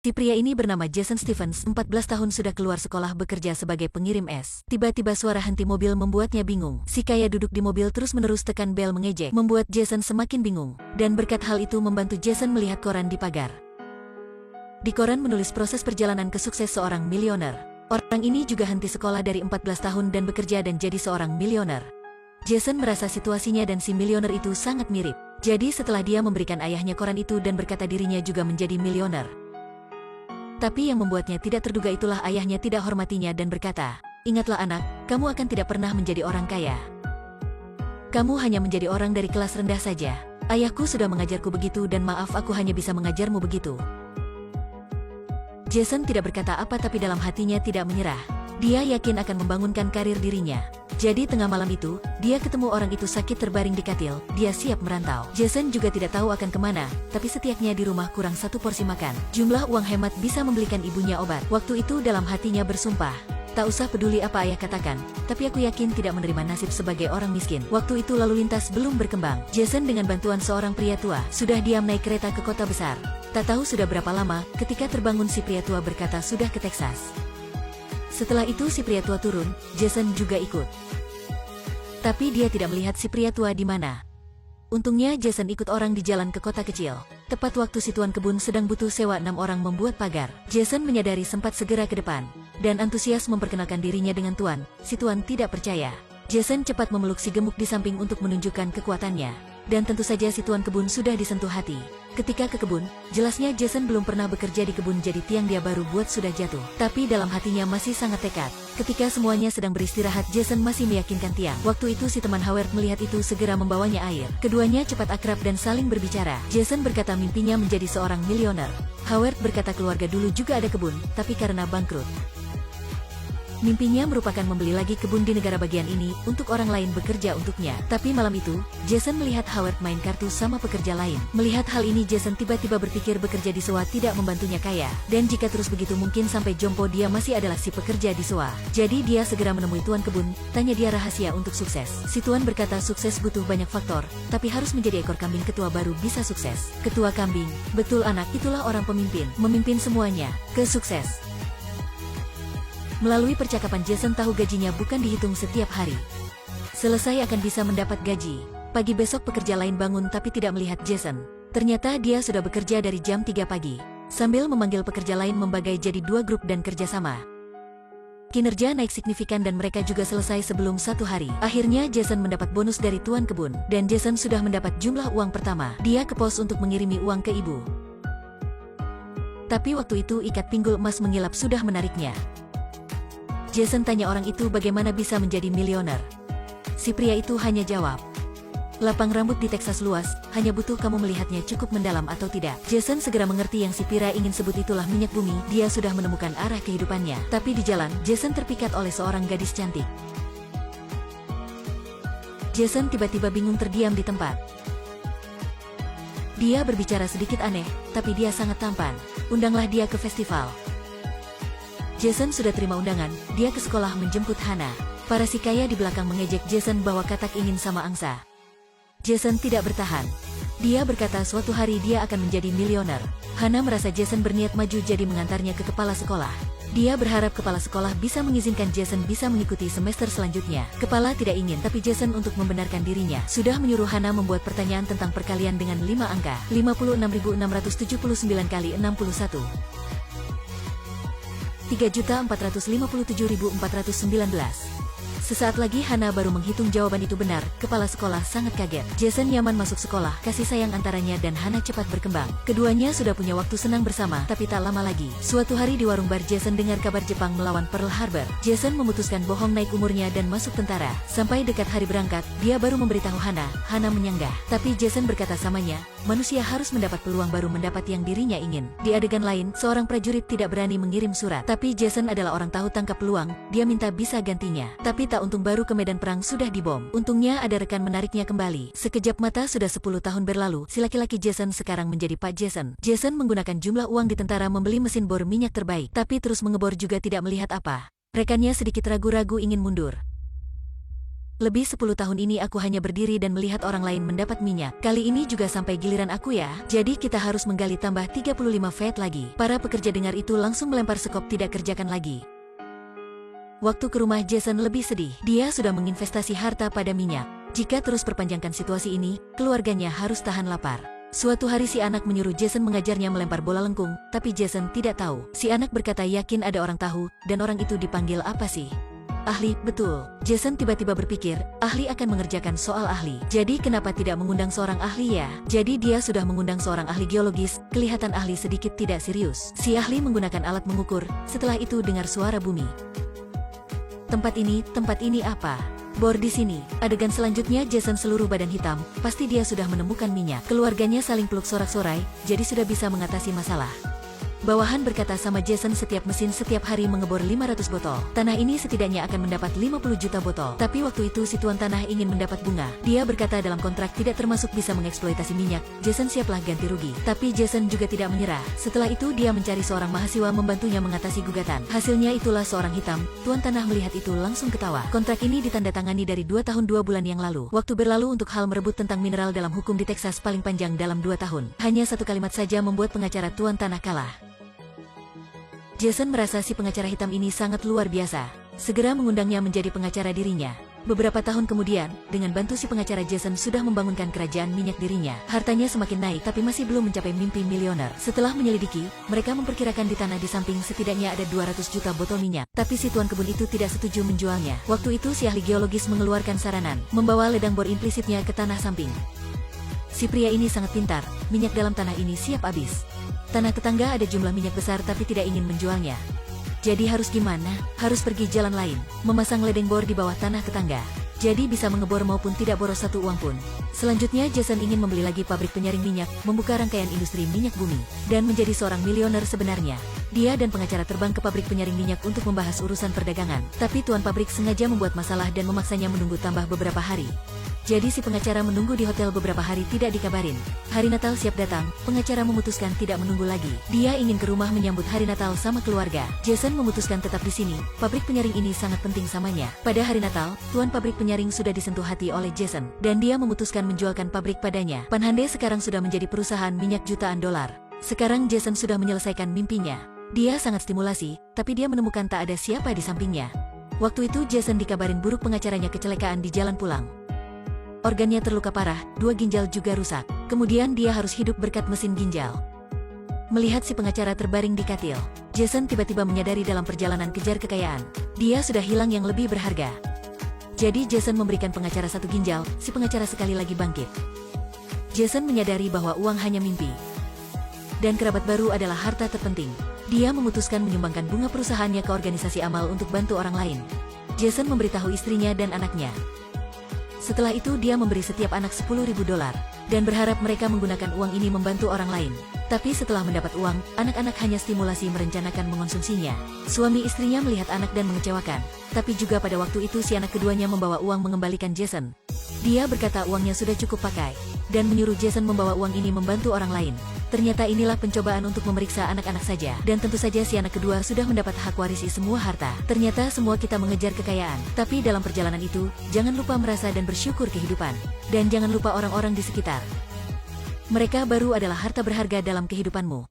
Si pria ini bernama Jason Stevens, 14 tahun sudah keluar sekolah bekerja sebagai pengirim es. Tiba-tiba suara henti mobil membuatnya bingung. Si kaya duduk di mobil terus-menerus tekan bel mengejek, membuat Jason semakin bingung. Dan berkat hal itu membantu Jason melihat koran di pagar. Di koran menulis proses perjalanan ke sukses seorang milioner. Orang ini juga henti sekolah dari 14 tahun dan bekerja dan jadi seorang milioner. Jason merasa situasinya dan si milioner itu sangat mirip. Jadi setelah dia memberikan ayahnya koran itu dan berkata dirinya juga menjadi milioner. Tapi yang membuatnya tidak terduga itulah ayahnya tidak hormatinya dan berkata, "Ingatlah anak, kamu akan tidak pernah menjadi orang kaya. Kamu hanya menjadi orang dari kelas rendah saja. Ayahku sudah mengajarku begitu dan maaf aku hanya bisa mengajarmu begitu." Jason tidak berkata apa tapi dalam hatinya tidak menyerah. Dia yakin akan membangunkan karir dirinya. Jadi tengah malam itu, dia ketemu orang itu sakit terbaring di katil, dia siap merantau. Jason juga tidak tahu akan kemana, tapi setiaknya di rumah kurang satu porsi makan. Jumlah uang hemat bisa membelikan ibunya obat. Waktu itu dalam hatinya bersumpah, "Tak usah peduli apa ayah katakan, tapi aku yakin tidak menerima nasib sebagai orang miskin." Waktu itu lalu lintas belum berkembang. Jason dengan bantuan seorang pria tua, sudah diam naik kereta ke kota besar. Tak tahu sudah berapa lama, ketika terbangun si pria tua berkata sudah ke Texas. Setelah itu si pria tua turun, Jason juga ikut. Tapi dia tidak melihat si pria tua di mana. Untungnya Jason ikut orang di jalan ke kota kecil. Tepat waktu si tuan kebun sedang butuh sewa 6 orang membuat pagar. Jason menyadari sempat segera ke depan, dan antusias memperkenalkan dirinya dengan tuan. Si tuan tidak percaya. Jason cepat memeluk si gemuk di samping untuk menunjukkan kekuatannya. Dan tentu saja si tuan kebun sudah disentuh hati. Ketika ke kebun, jelasnya Jason belum pernah bekerja di kebun jadi tiang dia baru buat sudah jatuh. Tapi dalam hatinya masih sangat tekad. Ketika semuanya sedang beristirahat Jason masih meyakinkan tiang. Waktu itu si teman Howard melihat itu segera membawanya air. Keduanya cepat akrab dan saling berbicara. Jason berkata mimpinya menjadi seorang milioner. Howard berkata keluarga dulu juga ada kebun, tapi karena bangkrut. Mimpinya merupakan membeli lagi kebun di negara bagian ini untuk orang lain bekerja untuknya. Tapi malam itu, Jason melihat Howard main kartu sama pekerja lain. Melihat hal ini Jason tiba-tiba berpikir bekerja di SOA tidak membantunya kaya. Dan jika terus begitu mungkin sampai jompo dia masih adalah si pekerja di SOA. Jadi dia segera menemui tuan kebun, tanya dia rahasia untuk sukses. Si tuan berkata sukses butuh banyak faktor, tapi harus menjadi ekor kambing ketua baru bisa sukses. Ketua kambing, betul anak, itulah orang pemimpin, memimpin semuanya ke sukses. Melalui percakapan Jason tahu gajinya bukan dihitung setiap hari. Selesai akan bisa mendapat gaji. Pagi besok pekerja lain bangun tapi tidak melihat Jason. Ternyata dia sudah bekerja dari jam 3 pagi. Sambil memanggil pekerja lain membagai jadi 2 grup dan kerjasama. Kinerja naik signifikan dan mereka juga selesai sebelum 1 hari. Akhirnya Jason mendapat bonus dari tuan kebun. Dan Jason sudah mendapat jumlah uang pertama. Dia ke pos untuk mengirimi uang ke ibu. Tapi waktu itu ikat pinggul emas mengilap sudah menariknya. Jason tanya orang itu bagaimana bisa menjadi milioner. Si pria itu hanya jawab, "Lapang rambut di Texas luas, hanya butuh kamu melihatnya cukup mendalam atau tidak." Jason segera mengerti yang si pria ingin sebut itulah minyak bumi, dia sudah menemukan arah kehidupannya. Tapi di jalan, Jason terpikat oleh seorang gadis cantik. Jason tiba-tiba bingung terdiam di tempat. Dia berbicara sedikit aneh, tapi dia sangat tampan. Undanglah dia ke festival. Jason sudah terima undangan, dia ke sekolah menjemput Hana. Para si kaya di belakang mengejek Jason bahwa katak ingin sama angsa. Jason tidak bertahan. Dia berkata suatu hari dia akan menjadi milioner. Hana merasa Jason berniat maju jadi mengantarnya ke kepala sekolah. Dia berharap kepala sekolah bisa mengizinkan Jason bisa mengikuti semester selanjutnya. Kepala tidak ingin, tapi Jason untuk membenarkan dirinya sudah menyuruh Hana membuat pertanyaan tentang perkalian dengan 5 angka. 56.679 kali 61. 3.457.419. Sesaat lagi Hana baru menghitung jawaban itu benar, kepala sekolah sangat kaget. Jason nyaman masuk sekolah, kasih sayang antaranya dan Hana cepat berkembang. Keduanya sudah punya waktu senang bersama, tapi tak lama lagi. Suatu hari di warung bar Jason dengar kabar Jepang melawan Pearl Harbor. Jason memutuskan bohong naik umurnya dan masuk tentara. Sampai dekat hari berangkat, dia baru memberitahu Hana. Hana menyanggah. Tapi Jason berkata samanya, manusia harus mendapat peluang baru mendapat yang dirinya ingin. Di adegan lain, seorang prajurit tidak berani mengirim surat. Tapi Jason adalah orang tahu tangkap peluang, dia minta bisa gantinya. Tapi tak untung baru ke medan perang sudah dibom. Untungnya ada rekan menariknya kembali. Sekejap mata sudah 10 tahun berlalu, si laki-laki Jason sekarang menjadi Pak Jason. Jason menggunakan jumlah uang di tentara membeli mesin bor minyak terbaik, tapi terus mengebor juga tidak melihat apa. Rekannya sedikit ragu-ragu ingin mundur. Lebih 10 tahun ini aku hanya berdiri dan melihat orang lain mendapat minyak. Kali ini juga sampai giliran aku ya. Jadi kita harus menggali tambah 35 feet lagi. Para pekerja dengar itu langsung melempar sekop tidak kerjakan lagi. Waktu ke rumah Jason lebih sedih. Dia sudah menginvestasi harta pada minyak. Jika terus perpanjangkan situasi ini, keluarganya harus tahan lapar. Suatu hari si anak menyuruh Jason mengajarnya melempar bola lengkung, tapi Jason tidak tahu. Si anak berkata yakin ada orang tahu, dan orang itu dipanggil apa sih? Ahli, betul. Jason tiba-tiba berpikir, ahli akan mengerjakan soal ahli. Jadi kenapa tidak mengundang seorang ahli ya? Jadi dia sudah mengundang seorang ahli geologis, kelihatan ahli sedikit tidak serius. Si ahli menggunakan alat mengukur, setelah itu dengar suara bumi. Tempat ini apa? Bor di sini. Adegan selanjutnya Jason seluruh badan hitam, pasti dia sudah menemukan minyak. Keluarganya saling peluk sorak-sorai, jadi sudah bisa mengatasi masalah. Bawahan berkata sama Jason setiap mesin setiap hari mengebor 500 botol. Tanah ini setidaknya akan mendapat 50 juta botol. Tapi waktu itu si tuan tanah ingin mendapat bunga. Dia berkata dalam kontrak tidak termasuk bisa mengeksploitasi minyak. Jason siaplah ganti rugi. Tapi Jason juga tidak menyerah. Setelah itu dia mencari seorang mahasiswa membantunya mengatasi gugatan. Hasilnya itulah seorang hitam. Tuan tanah melihat itu langsung ketawa. Kontrak ini ditandatangani dari 2 tahun 2 bulan yang lalu. Waktu berlalu untuk hal merebut tentang mineral dalam hukum di Texas paling panjang dalam 2 tahun. Hanya satu kalimat saja membuat pengacara tuan tanah kalah. Jason merasa si pengacara hitam ini sangat luar biasa. Segera mengundangnya menjadi pengacara dirinya. Beberapa tahun kemudian, dengan bantu si pengacara Jason sudah membangunkan kerajaan minyak dirinya. Hartanya semakin naik tapi masih belum mencapai mimpi miliuner. Setelah menyelidiki, mereka memperkirakan di tanah di samping setidaknya ada 200 juta botol minyak. Tapi si tuan kebun itu tidak setuju menjualnya. Waktu itu si ahli geologis mengeluarkan saranan, membawa ledang bor implisitnya ke tanah samping. Si pria ini sangat pintar, minyak dalam tanah ini siap habis. Tanah tetangga ada jumlah minyak besar tapi tidak ingin menjualnya. Jadi harus gimana? Harus pergi jalan lain, memasang ledeng bor di bawah tanah tetangga. Jadi bisa mengebor maupun tidak boros satu uang pun. Selanjutnya Jason ingin membeli lagi pabrik penyaring minyak, membuka rangkaian industri minyak bumi, dan menjadi seorang milioner sebenarnya. Dia dan pengacara terbang ke pabrik penyaring minyak untuk membahas urusan perdagangan. Tapi tuan pabrik sengaja membuat masalah dan memaksanya menunggu tambah beberapa hari. Jadi si pengacara menunggu di hotel beberapa hari tidak dikabarin. Hari Natal siap datang, pengacara memutuskan tidak menunggu lagi. Dia ingin ke rumah menyambut hari Natal sama keluarga. Jason memutuskan tetap di sini, pabrik penyaring ini sangat penting samanya. Pada hari Natal, tuan pabrik penyaring sudah disentuh hati oleh Jason, dan dia memutuskan menjualkan pabrik padanya. Panhande sekarang sudah menjadi perusahaan minyak jutaan dolar. Sekarang Jason sudah menyelesaikan mimpinya. Dia sangat stimulasi, tapi dia menemukan tak ada siapa di sampingnya. Waktu itu Jason dikabarin buruk pengacaranya kecelakaan di jalan pulang. Organnya terluka parah, 2 ginjal juga rusak. Kemudian dia harus hidup berkat mesin ginjal. Melihat si pengacara terbaring di katil, Jason tiba-tiba menyadari dalam perjalanan kejar kekayaan, dia sudah hilang yang lebih berharga. Jadi Jason memberikan pengacara 1 ginjal, si pengacara sekali lagi bangkit. Jason menyadari bahwa uang hanya mimpi. Dan kerabat baru adalah harta terpenting. Dia memutuskan menyumbangkan bunga perusahaannya ke organisasi amal untuk bantu orang lain. Jason memberitahu istrinya dan anaknya. Setelah itu dia memberi setiap anak $10.000 dan berharap mereka menggunakan uang ini membantu orang lain. Tapi setelah mendapat uang, anak-anak hanya stimulasi merencanakan mengonsumsinya. Suami istrinya melihat anak dan mengecewakan. Tapi juga pada waktu itu si anak keduanya membawa uang mengembalikan Jason. Dia berkata uangnya sudah cukup pakai, dan menyuruh Jason membawa uang ini membantu orang lain. Ternyata inilah pencobaan untuk memeriksa anak-anak saja. Dan tentu saja si anak kedua sudah mendapat hak warisi semua harta. Ternyata semua kita mengejar kekayaan. Tapi dalam perjalanan itu, jangan lupa merasa dan bersyukur kehidupan. Dan jangan lupa orang-orang di sekitar. Mereka baru adalah harta berharga dalam kehidupanmu.